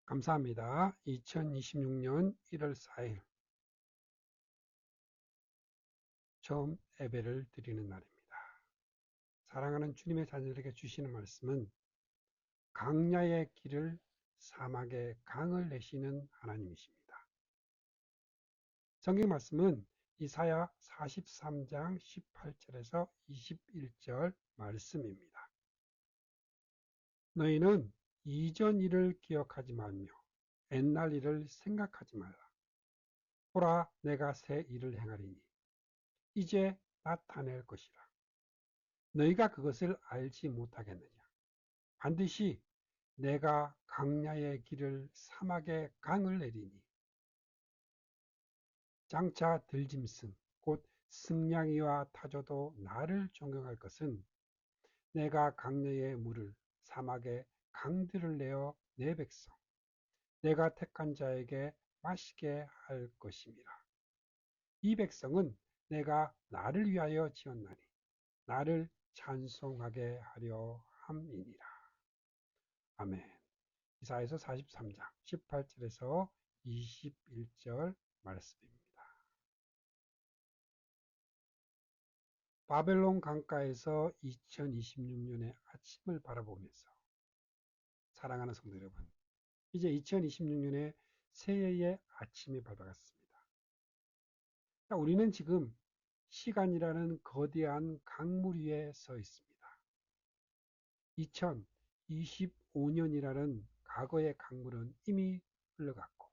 감사합니다. 2026년 1월 4일 처음 예배를 드리는 날입니다. 사랑하는 주님의 자녀들에게 주시는 말씀은 강야의 길을 사막의 강을 내시는 하나님이십니다. 성경 말씀은 이사야 43장 18절에서 21절 말씀입니다. 너희는 이전 일을 기억하지 말며 옛날 일을 생각하지 말라. 보라, 내가 새 일을 행하리니 이제 나타낼 것이라. 너희가 그것을 알지 못하겠느냐. 반드시 내가 강야의 길을 사막의 강을 내리니 장차 들짐승 곧 승냥이와 타조도 나를 존경할 것은 내가 강야의 물을 사막의 강들을 내어 내 백성 내가 택한 자에게 마시게 할 것임이라. 이 백성은 내가 나를 위하여 지었나니 나를 찬송하게 하려 함이니라. 아멘. 이사야서 43장 18절에서 21절 말씀입니다. 바벨론 강가에서 2026년의 아침을 바라보면서 사랑하는 성도 여러분, 이제 2026년의 새해의 아침이 밝아갔습니다. 우리는 지금 시간이라는 거대한 강물 위에 서 있습니다. 2025년이라는 과거의 강물은 이미 흘러갔고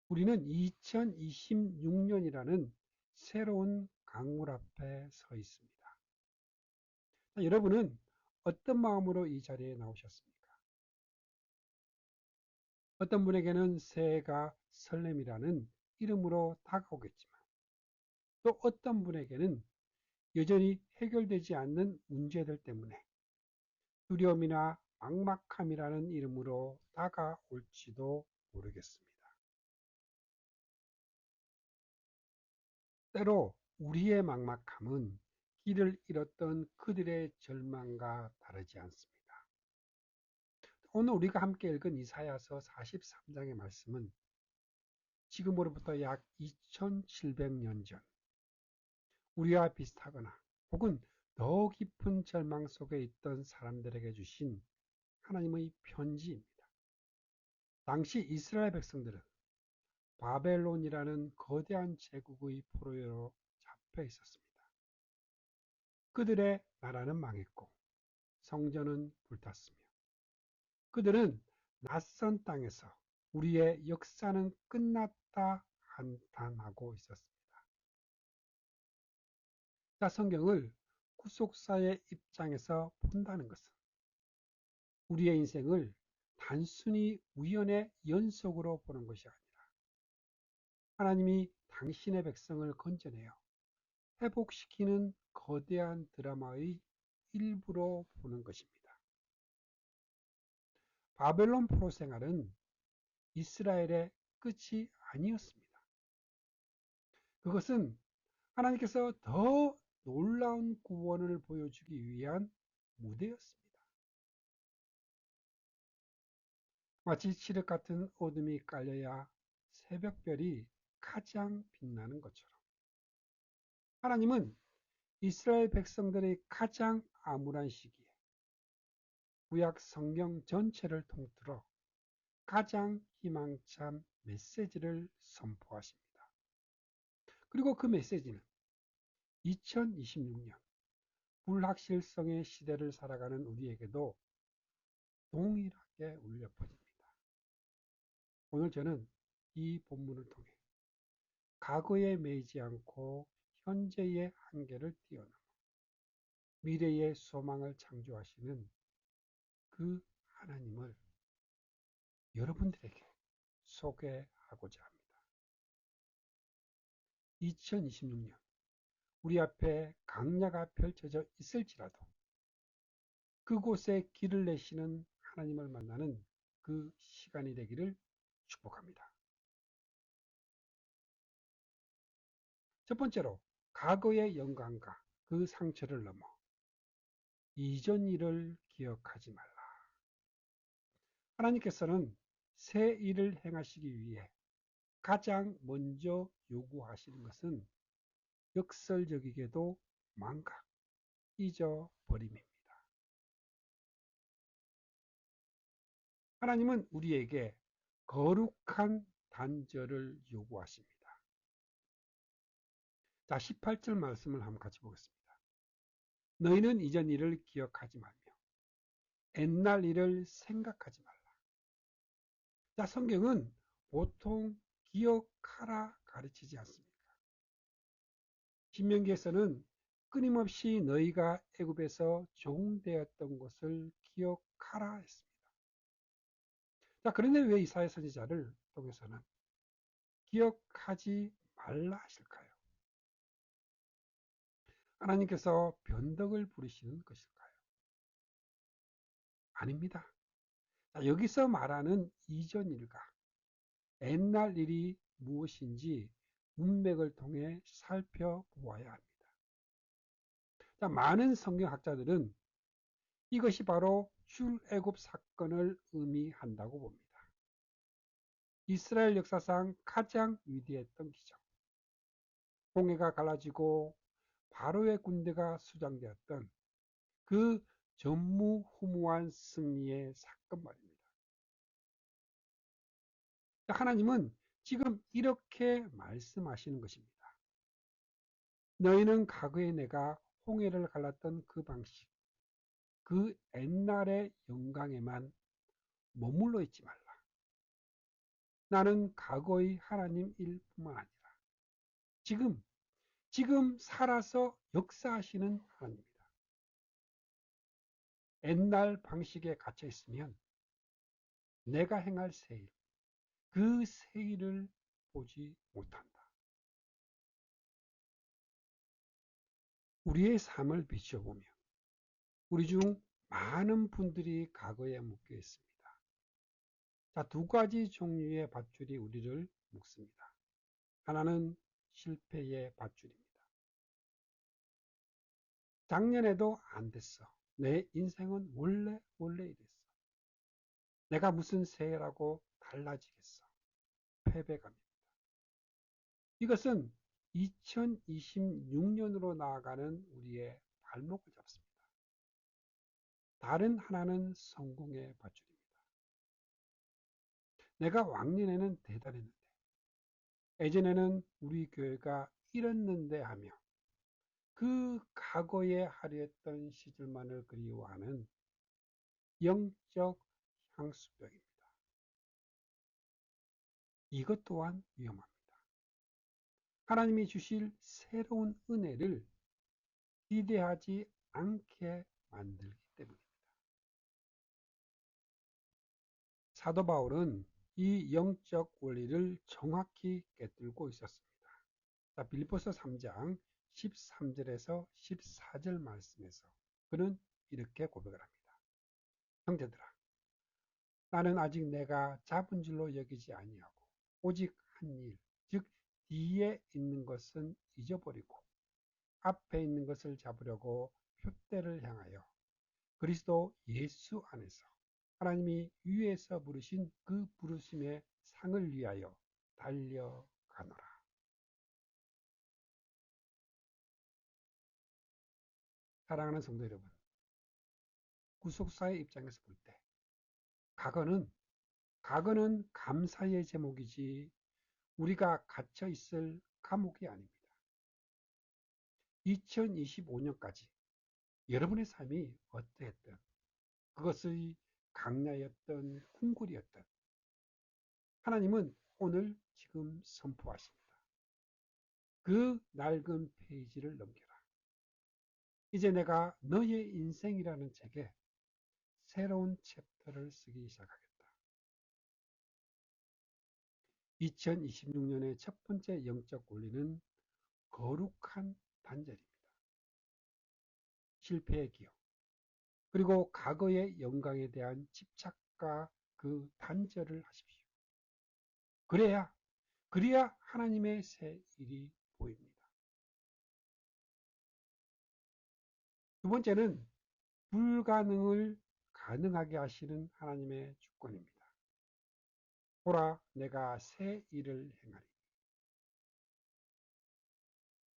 우리는 2026년이라는 새로운 강물 앞에 서 있습니다. 여러분은 어떤 마음으로 이 자리에 나오셨습니까? 어떤 분에게는 새해가 설렘이라는 이름으로 다가오겠지만 또 어떤 분에게는 여전히 해결되지 않는 문제들 때문에 두려움이나 막막함이라는 이름으로 다가올지도 모르겠습니다. 때로 우리의 막막함은 길을 잃었던 그들의 절망과 다르지 않습니다. 오늘 우리가 함께 읽은 이사야서 43장의 말씀은 지금으로부터 약 2700년 전 우리와 비슷하거나 혹은 더 깊은 절망 속에 있던 사람들에게 주신 하나님의 편지입니다. 당시 이스라엘 백성들은 바벨론이라는 거대한 제국의 포로로 잡혀 있었습니다. 그들의 나라는 망했고 성전은 불탔으며 그들은 낯선 땅에서 우리의 역사는 끝났다 한탄하고 있었습니다. 성경을 구속사의 입장에서 본다는 것은 우리의 인생을 단순히 우연의 연속으로 보는 것이 아니라 하나님이 당신의 백성을 건져내어 회복시키는 거대한 드라마의 일부로 보는 것입니다. 바벨론 포로 생활은 이스라엘의 끝이 아니었습니다. 그것은 하나님께서 더 놀라운 구원을 보여주기 위한 무대였습니다. 마치 칠흑 같은 어둠이 깔려야 새벽별이 가장 빛나는 것처럼 하나님은 이스라엘 백성들의 가장 암울한 시기에 구약 성경 전체를 통틀어 가장 희망찬 메시지를 선포하십니다. 그리고 그 메시지는 2026년 불확실성의 시대를 살아가는 우리에게도 동일하게 울려 퍼집니다. 오늘 저는 이 본문을 통해 과거에 매이지 않고 현재의 한계를 뛰어넘어 미래의 소망을 창조하시는 그 하나님을 여러분들에게 소개하고자 합니다. 2026년 우리 앞에 강야가 펼쳐져 있을지라도 그곳에 길을 내시는 하나님을 만나는 그 시간이 되기를 축복합니다. 첫 번째로 과거의 영광과 그 상처를 넘어 이전 일을 기억하지 말라. 하나님께서는 새 일을 행하시기 위해 가장 먼저 요구하시는 것은 역설적이게도 망각, 잊어버림입니다. 하나님은 우리에게 거룩한 단절을 요구하십니다. 자, 18절 말씀을 한번 같이 보겠습니다. 너희는 이전 일을 기억하지 말며 옛날 일을 생각하지 말라. 자, 성경은 보통 기억하라 가르치지 않습니까? 신명기에서는 끊임없이 너희가 애굽에서 종되었던 것을 기억하라 했습니다. 자, 그런데 왜 이사야 선지자를 통해서는 기억하지 말라 하실까요? 하나님께서 변덕을 부리시는 것일까요? 아닙니다. 자, 여기서 말하는 이전 일과 옛날 일이 무엇인지 문맥을 통해 살펴보아야 합니다. 자, 많은 성경학자들은 이것이 바로 출애굽 사건을 의미한다고 봅니다. 이스라엘 역사상 가장 위대했던 기적, 홍해가 갈라지고 바로의 군대가 수장되었던 그 전무후무한 승리의 사건 말입니다. 하나님은 지금 이렇게 말씀하시는 것입니다. 너희는 과거에 내가 홍해를 갈랐던 그 방식, 그 옛날의 영광에만 머물러 있지 말라. 나는 과거의 하나님일 뿐만 아니라 지금 살아서 역사하시는 하나님입니다. 옛날 방식에 갇혀 있으면 내가 행할 새 일, 그 새 일을 보지 못한다. 우리의 삶을 비춰보면 우리 중 많은 분들이 과거에 묶여 있습니다. 자, 두 가지 종류의 밧줄이 우리를 묶습니다. 하나는 실패의 밧줄입니다. 작년에도 안 됐어. 내 인생은 원래 이랬어. 내가 무슨 새해라고 달라지겠어. 패배감입니다. 이것은 2026년으로 나아가는 우리의 발목을 잡습니다. 다른 하나는 성공의 밧줄입니다. 내가 왕년에는 대단했는데, 예전에는 우리 교회가 이랬는데 하며 그 과거에 하루했던 시절만을 그리워하는 영적 향수병입니다. 이것 또한 위험합니다. 하나님이 주실 새로운 은혜를 기대하지 않게 만들기 때문입니다. 사도 바울은 이 영적 원리를 정확히 깨뜨리고 있었습니다. 자, 빌립보서 3장 13절에서 14절 말씀에서 그는 이렇게 고백을 합니다. 형제들아, 나는 아직 내가 잡은 줄로 여기지 아니하고 오직 한 일, 즉 뒤에 있는 것은 잊어버리고 앞에 있는 것을 잡으려고 표대를 향하여 그리스도 예수 안에서 하나님이 위에서 부르신 그 부르심의 상을 위하여 달려가노라. 사랑하는 성도 여러분, 구속사의 입장에서 볼 때 과거는 감사의 제목이지 우리가 갇혀 있을 감옥이 아닙니다. 2025년까지 여러분의 삶이 어떠했든 그것의 강야였던 궁굴이었던 하나님은 오늘 지금 선포하십니다. 그 낡은 페이지를 넘겨라. 이제 내가 너의 인생이라는 책에 새로운 챕터를 쓰기 시작하겠다. 2026년의 첫 번째 영적 원리는 거룩한 단절입니다. 실패의 기억, 그리고 과거의 영광에 대한 집착과 그 단절을 하십시오. 그래야 하나님의 새 일이 보입니다. 두 번째는 불가능을 가능하게 하시는 하나님의 주권. 조건입니다. 보라, 내가 새 일을 행하리.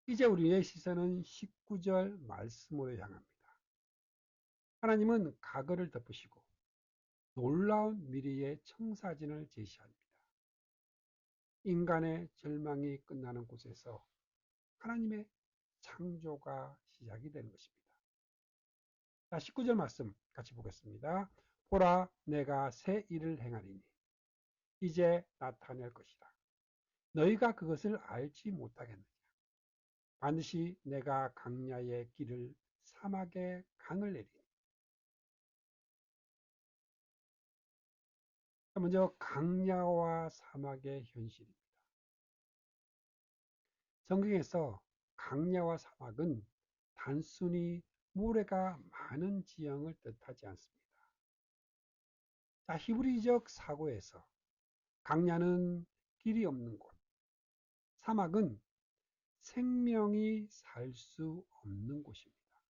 이제 우리의 시선은 19절 말씀으로 향합니다. 하나님은 과거를 덮으시고 놀라운 미래의 청사진을 제시합니다. 인간의 절망이 끝나는 곳에서 하나님의 창조가 시작이 되는 것입니다. 자, 19절 말씀 같이 보겠습니다. 보라, 내가 새 일을 행하리니 이제 나타낼 것이다. 너희가 그것을 알지 못하겠느냐. 반드시 내가 강야의 길을 사막의 강을 내리니. 먼저 강야와 사막의 현실입니다. 성경에서 강야와 사막은 단순히 모래가 많은 지형을 뜻하지 않습니다. 자, 히브리적 사고에서 강야는 길이 없는 곳, 사막은 생명이 살 수 없는 곳입니다.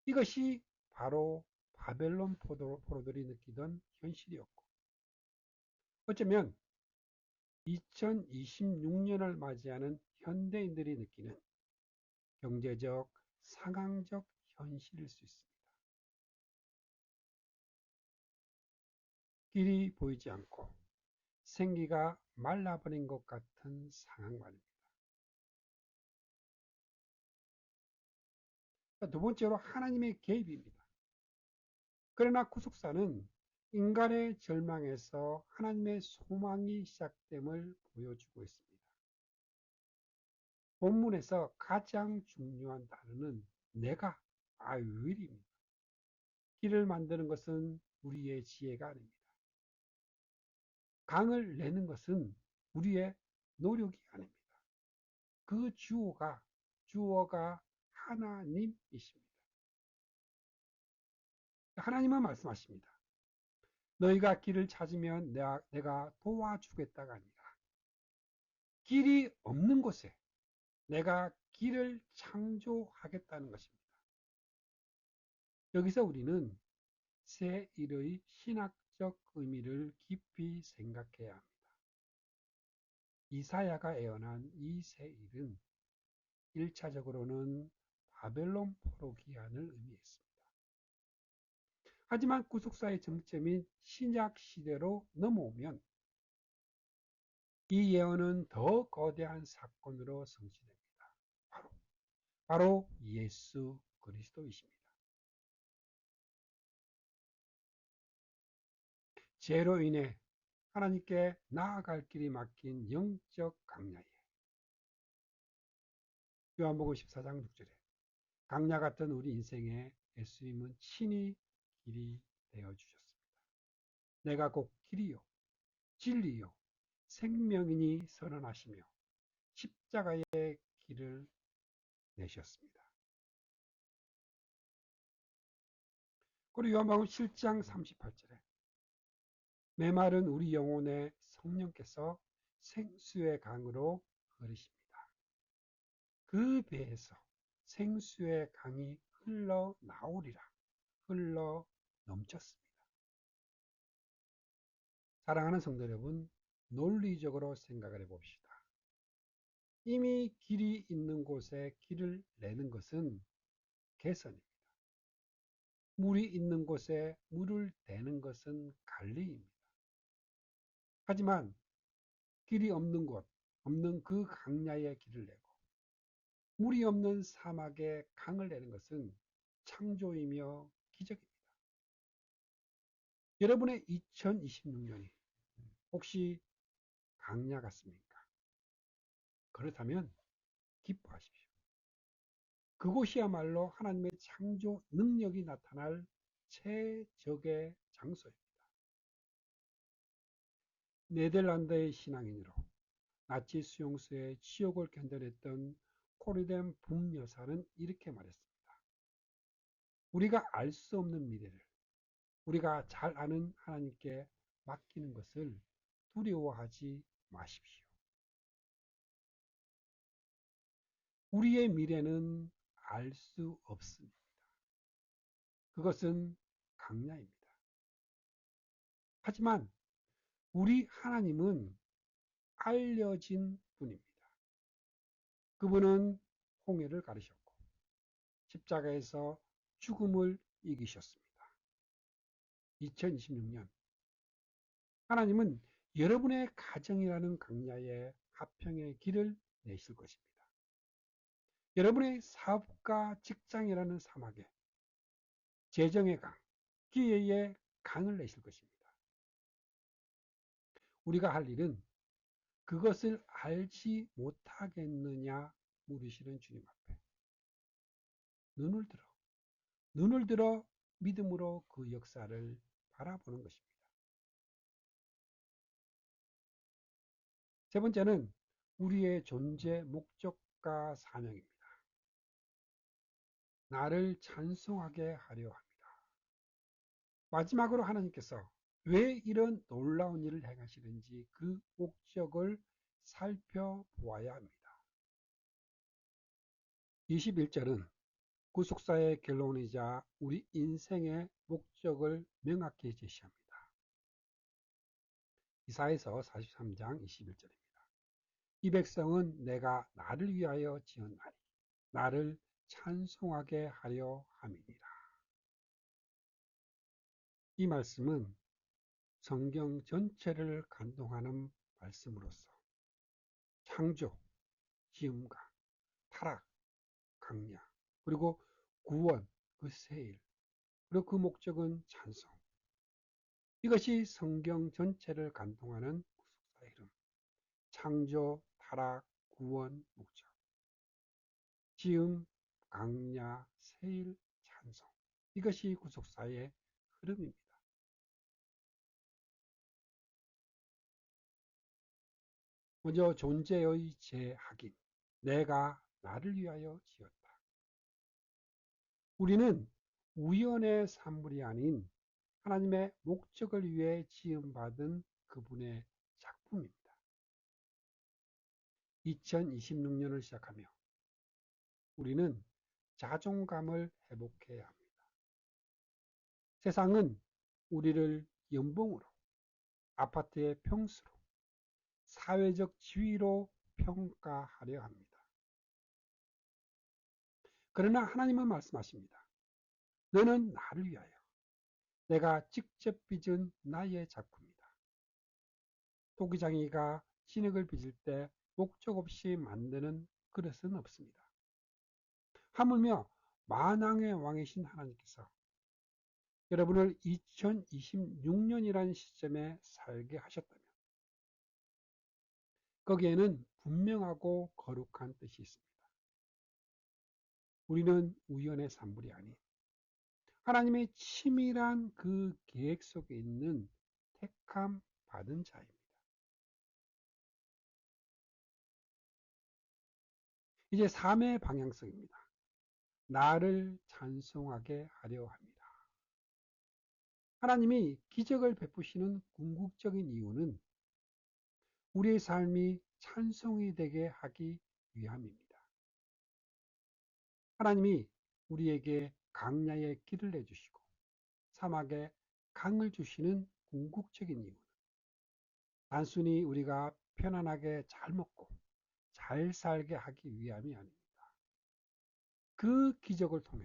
이것이 바로 바벨론 포로들이 느끼던 현실이었고, 어쩌면 2026년을 맞이하는 현대인들이 느끼는 경제적, 상황적 현실일 수 있습니다. 길이 보이지 않고 생기가 말라버린 것 같은 상황 말입니다. 두 번째로 하나님의 개입입니다. 그러나 구속사는 인간의 절망에서 하나님의 소망이 시작됨을 보여주고 있습니다. 본문에서 가장 중요한 단어는 내가, 아유일입니다. 길을 만드는 것은 우리의 지혜가 아닙니다. 강을 내는 것은 우리의 노력이 아닙니다. 그 주어가 하나님이십니다. 하나님은 말씀하십니다. 너희가 길을 찾으면 내가 도와주겠다가 아니라 길이 없는 곳에 내가 길을 창조하겠다는 것입니다. 여기서 우리는 새 일의 신학적 의미를 깊이 생각해야 합니다. 이사야가 예언한 이 새 일은 1차적으로는 바벨론 포로 기한을 의미했습니다. 하지만 구속사의 정점인 신약 시대로 넘어오면 이 예언은 더 거대한 사건으로 성취됩니다. 바로 예수 그리스도이십니다. 죄로 인해 하나님께 나아갈 길이 막힌 영적 강야에 요한복음 14장 6절에 강야 같은 우리 인생에 예수님은 친히 길이 되어 주셨습니다. 내가 곧 길이요 진리요 생명이니 선언하시며 십자가의 길을 내셨습니다. 그리고 요한복음 7장 38절에 메마른 우리 영혼의 성령께서 생수의 강으로 흐르십니다. 그 배에서 생수의 강이 흘러나오리라. 흘러 넘쳤습니다. 사랑하는 성도 여러분, 논리적으로 생각을 해봅시다. 이미 길이 있는 곳에 길을 내는 것은 개선입니다. 물이 있는 곳에 물을 대는 것은 관리입니다. 하지만 길이 없는 곳, 없는 그 강야에 길을 내고 물이 없는 사막에 강을 내는 것은 창조이며 기적입니다. 여러분의 2026년이 혹시 강야 같습니까? 그렇다면 기뻐하십시오. 그곳이야말로 하나님의 창조 능력이 나타날 최적의 장소입니다. 네덜란드의 신앙인으로 나치 수용소의 지옥을 견뎌냈던 코르덴 붐여사는 이렇게 말했습니다. 우리가 알 수 없는 미래를 우리가 잘 아는 하나님께 맡기는 것을 두려워하지 마십시오. 우리의 미래는 알 수 없습니다. 그것은 강야입니다. 하지만 우리 하나님은 알려진 분입니다. 그분은 홍해를 가르셨고 십자가에서 죽음을 이기셨습니다. 2026년 하나님은 여러분의 가정이라는 강야에 화평의 길을 내실 것입니다. 여러분의 사업과 직장이라는 사막에 재정의 강, 기회의 강을 내실 것입니다. 우리가 할 일은 그것을 알지 못하겠느냐 물으시는 주님 앞에 눈을 들어 믿음으로 그 역사를 바라보는 것입니다. 세 번째는 우리의 존재 목적과 사명입니다. 나를 찬송하게 하려 합니다. 마지막으로 하나님께서 왜 이런 놀라운 일을 행하시는지 그 목적을 살펴보아야 합니다. 21절은 구속사의 결론이자 우리 인생의 목적을 명확히 제시합니다. 이사야서 43장 21절입니다. 이 백성은 내가 나를 위하여 지었나니 나를 찬송하게 하려 함이니라. 이 말씀은 성경 전체를 감동하는 말씀으로서 창조, 지음과 타락, 강야, 그리고 구원, 그 세일, 그리고 그 목적은 찬송. 이것이 성경 전체를 감동하는 구속사의 이름. 창조, 타락, 구원, 목적. 지음, 강야, 세일, 찬송. 이것이 구속사의 흐름입니다. 먼저 존재의 재확인. 내가 나를 위하여 지었다. 우리는 우연의 산물이 아닌 하나님의 목적을 위해 지음받은 그분의 작품입니다. 2026년을 시작하며 우리는 자존감을 회복해야 합니다. 세상은 우리를 연봉으로, 아파트의 평수로, 사회적 지위로 평가하려 합니다. 그러나 하나님은 말씀하십니다. 너는 나를 위하여 내가 직접 빚은 나의 작품이다. 토기장이가 진흙을 빚을 때 목적 없이 만드는 그릇은 없습니다. 하물며 만왕의 왕이신 하나님께서 여러분을 2026년이라는 시점에 살게 하셨다면 거기에는 분명하고 거룩한 뜻이 있습니다. 우리는 우연의 산물이 아닌 하나님의 치밀한 그 계획 속에 있는 택함 받은 자입니다. 이제 삶의 방향성입니다. 나를 찬송하게 하려 합니다. 하나님이 기적을 베푸시는 궁극적인 이유는 우리의 삶이 찬송이 되게 하기 위함입니다. 하나님이 우리에게 강야의 길을 내주시고 사막에 강을 주시는 궁극적인 이유는 단순히 우리가 편안하게 잘 먹고 잘 살게 하기 위함이 아닙니다. 그 기적을 통해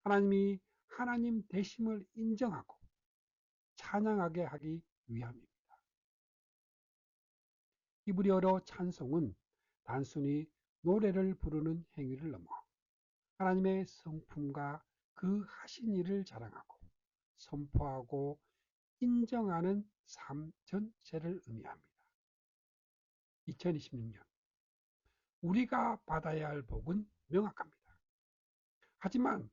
하나님이 하나님 되심을 인정하고 찬양하게 하기 위함입니다. 히브리어로 찬송은 단순히 노래를 부르는 행위를 넘어 하나님의 성품과 그 하신 일을 자랑하고 선포하고 인정하는 삶 전체를 의미합니다. 2026년 우리가 받아야 할 복은 명확합니다. 하지만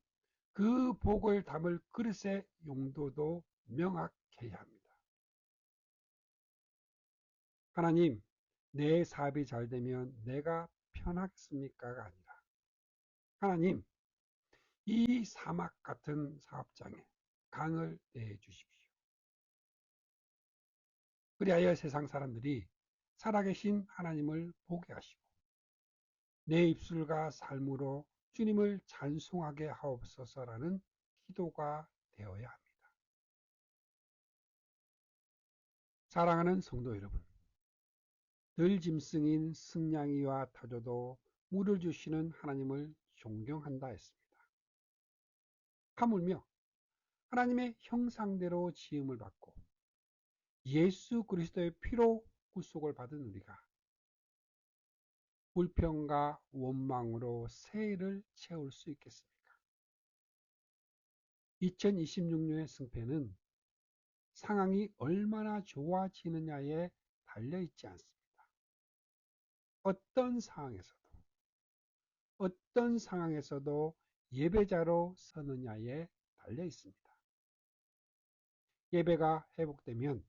그 복을 담을 그릇의 용도도 명확해야 합니다. 하나님, 내 사업이 잘 되면 내가 편하겠습니까가 아니라 하나님, 이 사막 같은 사업장에 강을 내어 주십시오. 그리하여 세상 사람들이 살아계신 하나님을 보게 하시고 내 입술과 삶으로 주님을 찬송하게 하옵소서라는 기도가 되어야 합니다. 사랑하는 성도 여러분, 늘 짐승인 승냥이와 타조도 물을 주시는 하나님을 존경한다 했습니다. 하물며 하나님의 형상대로 지음을 받고 예수 그리스도의 피로 구속을 받은 우리가 불평과 원망으로 새해를 채울 수 있겠습니까? 2026년의 승패는 상황이 얼마나 좋아지느냐에 달려있지 않습니다. 어떤 상황에서도 예배자로 서느냐에 달려 있습니다. 예배가 회복되면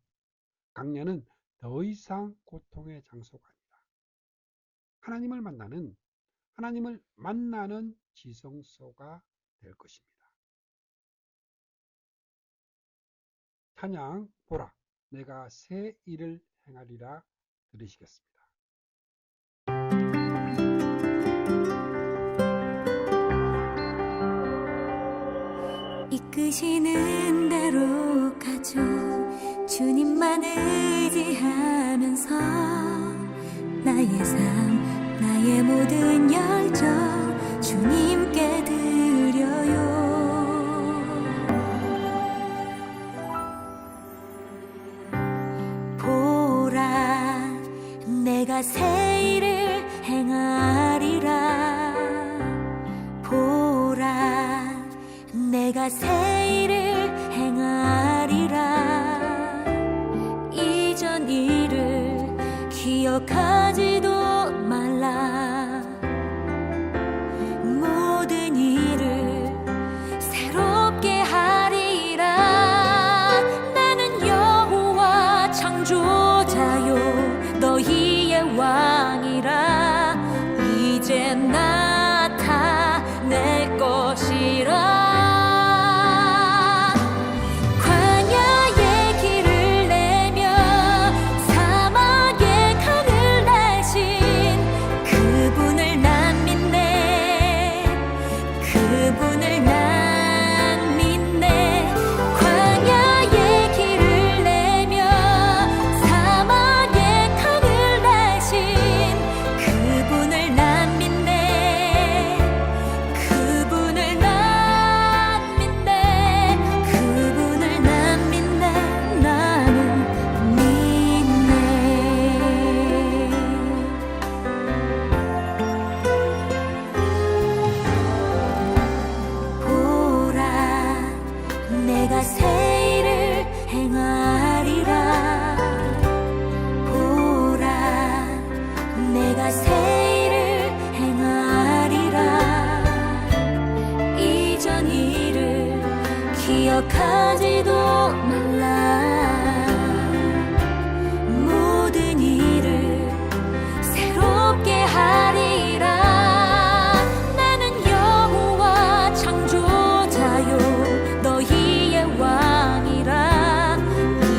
강년은 더 이상 고통의 장소가 아니라 하나님을 만나는 지성소가 될 것입니다. 찬양 보라 내가 새 일을 행하리라 들으시겠습니다. 이끄시는 대로 가죠. 주님만 의지하면서 나의 삶 나의 모든 열정 주님께 드려요. 보라 내가 새 일을 행하리라. 보라 내가 새 일을 행하리라. 이전 일을 기억하지도 말라. 모든 일을 새롭게 하리라. 나는 여호와 창조자요 너희의 왕이라. 이제 나타낼 것이라. 내가 새 일을 행하리라. 보라 내가 새 일을 행하리라. 이전 일을 기억하지도 말라. 모든 일을 새롭게 하리라. 나는 여호와 창조자요 너희의 왕이라.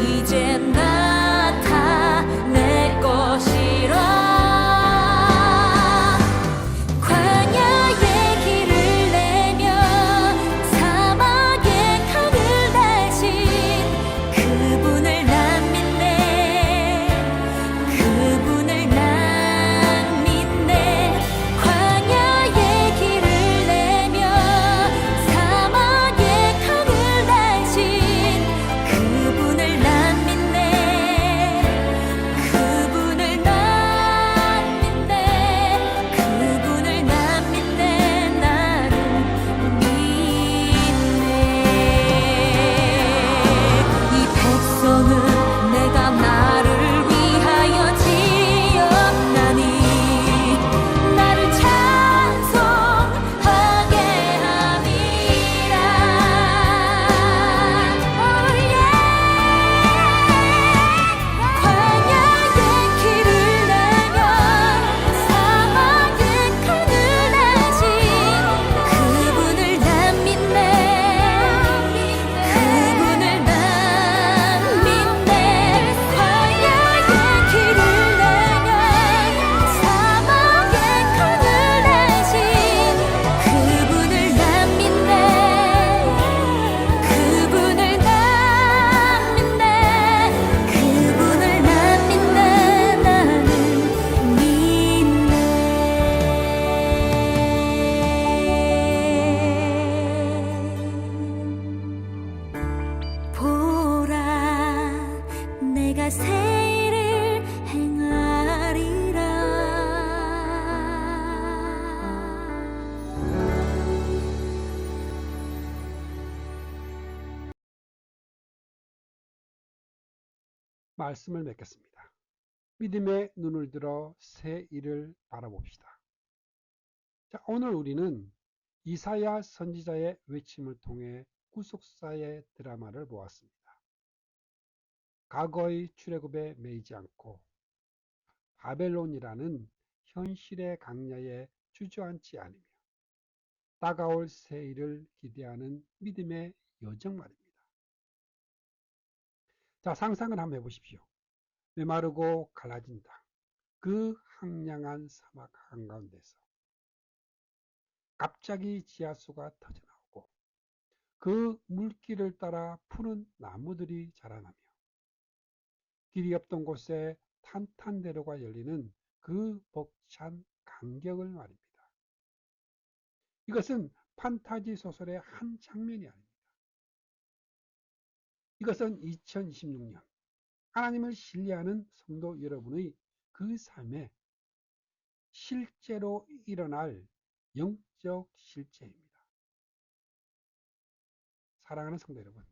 이제 나타낼 것이라. 광야의 길을 내며 사막의 강을 대신 말씀을 맺겠습니다. 믿음의 눈을 들어 새 일을 바라봅시다. 자, 오늘 우리는 이사야 선지자의 외침을 통해 구속사의 드라마를 보았습니다. 과거의 출애굽에 매이지 않고 바벨론이라는 현실의 강야에 주저앉지 않으며 다가올 새 일을 기대하는 믿음의 여정 말입니다. 자, 상상을 한번 해보십시오. 메마르고 갈라진 땅, 그 황량한 사막 한가운데서 갑자기 지하수가 터져나오고 그 물길을 따라 푸른 나무들이 자라나며 길이 없던 곳에 탄탄대로가 열리는 그 벅찬 간격을 말입니다. 이것은 판타지 소설의 한 장면이 아닙니다. 이것은 2026년 하나님을 신뢰하는 성도 여러분의 그 삶에 실제로 일어날 영적 실제입니다. 사랑하는 성도 여러분,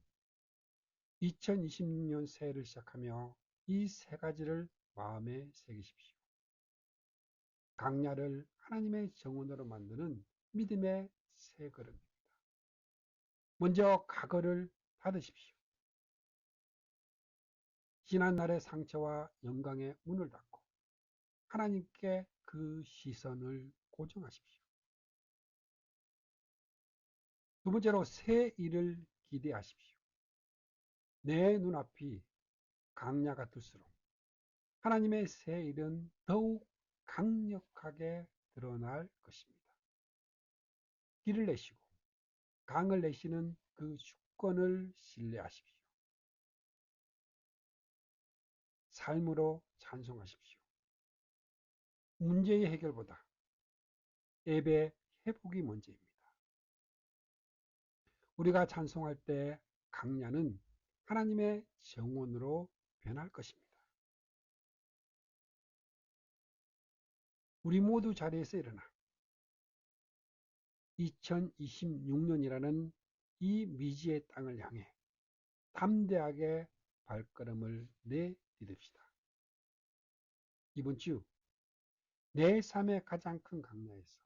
2026년 새해를 시작하며 이 세 가지를 마음에 새기십시오. 강야를 하나님의 정원으로 만드는 믿음의 새 걸음입니다. 먼저 과거를 닫으십시오. 지난날의 상처와 영광의 문을 닫고 하나님께 그 시선을 고정하십시오. 두 번째로 새 일을 기대하십시오. 내 눈앞이 강야 같을수록 하나님의 새 일은 더욱 강력하게 드러날 것입니다. 길을 내시고 강을 내시는 그 주권을 신뢰하십시오. 삶으로 찬송하십시오. 문제의 해결보다 예배 회복이 먼저입니다. 우리가 찬송할 때 강야는 하나님의 정원으로 변할 것입니다. 우리 모두 자리에서 일어나 2026년이라는 이 미지의 땅을 향해 담대하게 발걸음을 내디딥시다. 이번 주 내 삶의 가장 큰 강야에서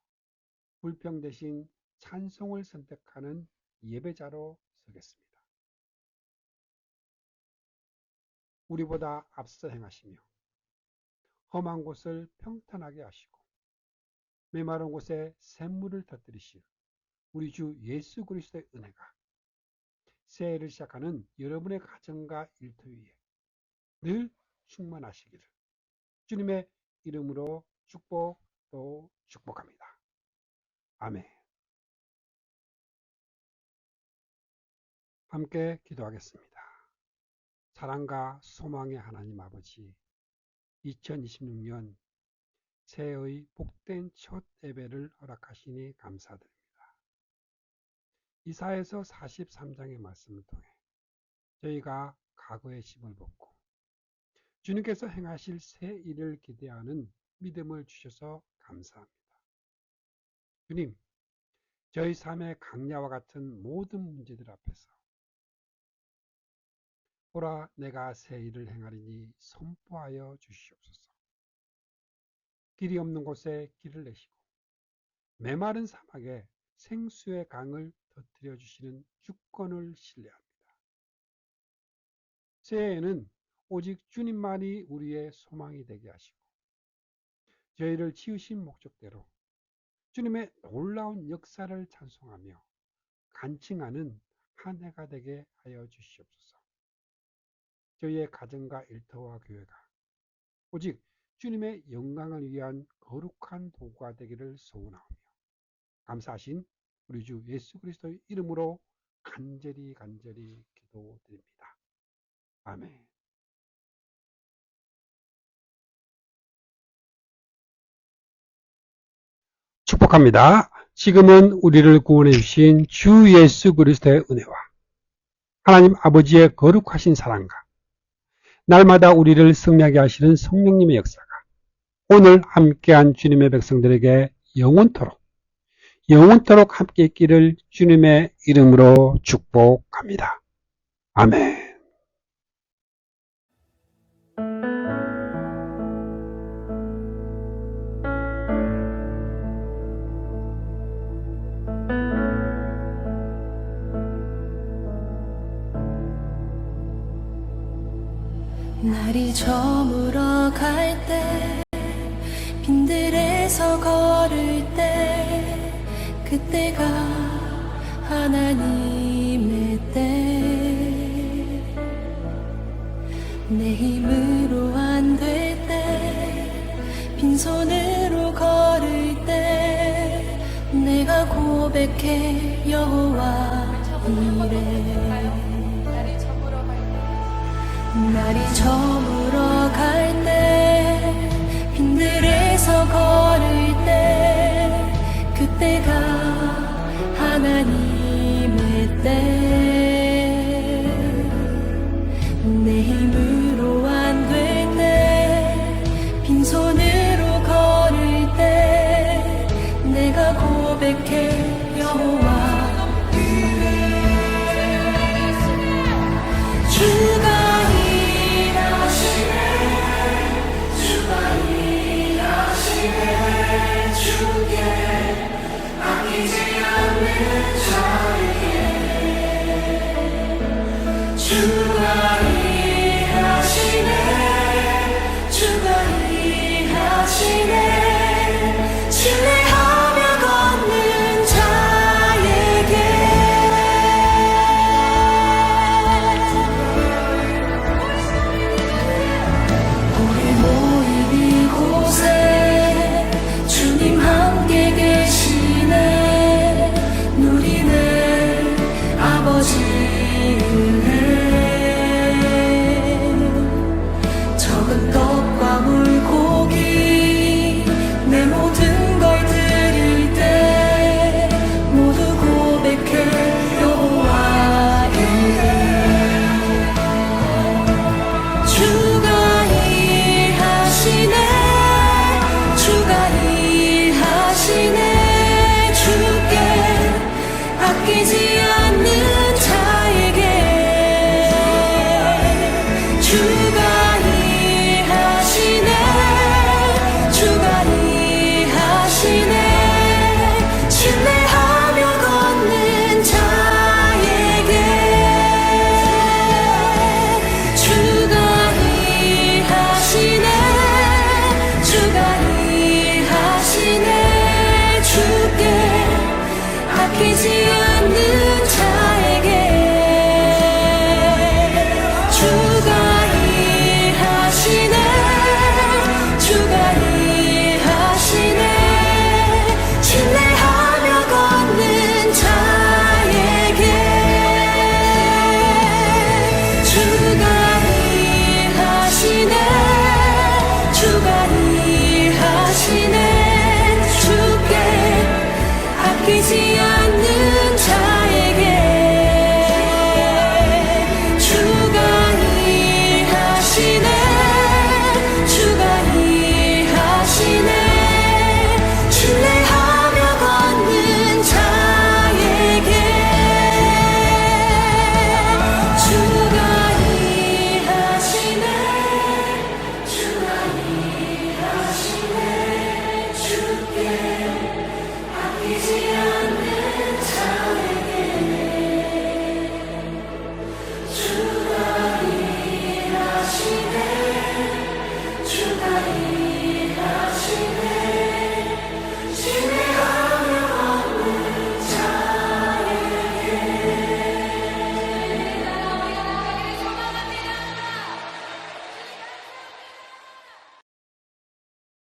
불평 대신 찬송을 선택하는 예배자로 서겠습니다. 우리보다 앞서 행하시며 험한 곳을 평탄하게 하시고 메마른 곳에 샘물을 터뜨리실 우리 주 예수 그리스도의 은혜가 새해를 시작하는 여러분의 가정과 일터 위에 늘 충만하시기를 주님의 이름으로 축복합니다. 아멘. 함께 기도하겠습니다. 사랑과 소망의 하나님 아버지, 2026년 새해의 복된 첫 예배를 허락하시니 감사드립니다. 이사야서 43장의 말씀을 통해 저희가 과거의 짐을 벗고 주님께서 행하실 새 일을 기대하는 믿음을 주셔서 감사합니다. 주님, 저희 삶의 강야와 같은 모든 문제들 앞에서 오라 내가 새 일을 행하리니 선포하여 주시옵소서. 길이 없는 곳에 길을 내시고 메마른 사막에 생수의 강을 터뜨려 주시는 주권을 신뢰합니다. 새해에는 오직 주님만이 우리의 소망이 되게 하시고 저희를 지으신 목적대로 주님의 놀라운 역사를 찬송하며 간증하는 한 해가 되게 하여 주시옵소서. 저희의 가정과 일터와 교회가 오직 주님의 영광을 위한 거룩한 도구가 되기를 소원하오며 감사하신 우리 주 예수 그리스도의 이름으로 간절히 기도드립니다. 아멘. 축복합니다. 지금은 우리를 구원해 주신 주 예수 그리스도의 은혜와 하나님 아버지의 거룩하신 사랑과 날마다 우리를 승리하게 하시는 성령님의 역사가 오늘 함께한 주님의 백성들에게 영원토록 함께 있기를 주님의 이름으로 축복합니다. 아멘. 날이 저물어 갈 때 빈들에서 걸을 때 그때가 하나님의 때 내 힘으로 안 될 때 빈손으로 걸을 때 내가 고백해 여호와 이래 날이 저물어 갈 때 빈들에서 걸을 때 그때가 하나님의 때 내 힘으로 안 될 때 빈손으로 걸을 때 내가 고백해 여호와 주가 주께 아끼지 않는 자에게 주